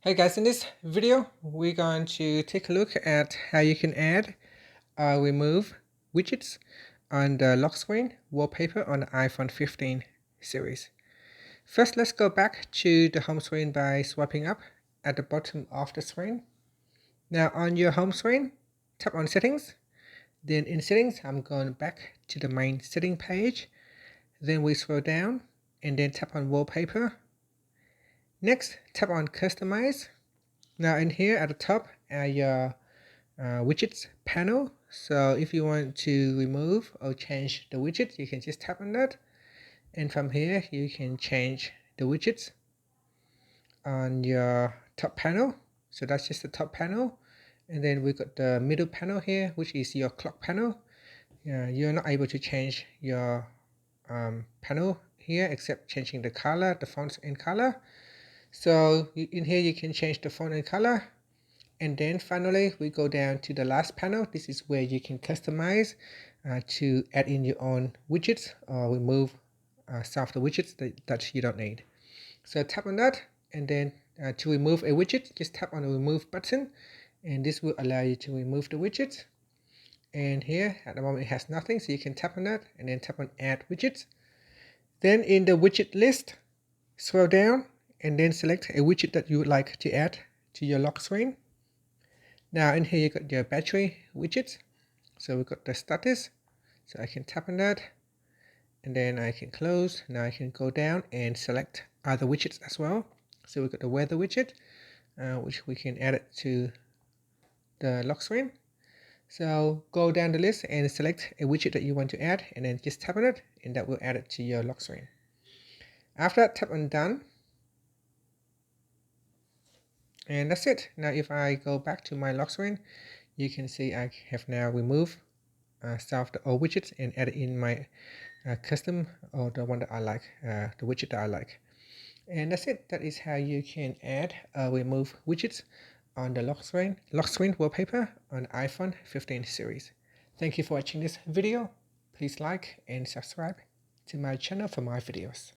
Hey guys, in this video, we're going to take a look at how you can add or remove widgets on the lock screen wallpaper on the iPhone 15 series. First, let's go back to the home screen by swiping up at the bottom of the screen. Now on your home screen, tap on settings. Then in settings, I'm going back to the main setting page. Then we scroll down and then tap on wallpaper. Next, tap on customize. Now in here at the top are your widgets panel. So if you want to remove or change the widget, you can just tap on that. And from here, you can change the widgets on your top panel. So that's just the top panel. And then we got the middle panel here, which is your clock panel. You're not able to change your panel here except changing the color, the font and color. So in here you can change the font and color. And then finally we go down to the last panel. This is where you can customize to add in your own widgets or remove some of the widgets that you don't need. So tap on that, and then to remove a widget, just tap on the remove button, and this will allow you to remove the widget. And here at the moment it has nothing, so you can tap on that and then tap on add widgets. Then in the widget list, scroll down and then select a widget that you would like to add to your lock screen. Now in here you got your battery widget. So we've got the status. So I can tap on that and then I can close. Now I can go down and select other widgets as well. So we've got the weather widget, which we can add it to the lock screen. So go down the list and select a widget that you want to add and then just tap on it and that will add it to your lock screen. After that, tap on done. And that's it. Now if I go back to my lock screen, you can see I have now removed some of the old widgets and added in my custom or the one that I like, the widget that I like. And that's it. That is how you can add remove widgets on the lock screen wallpaper on iPhone 15 series. Thank you for watching this video. Please like and subscribe to my channel for more videos.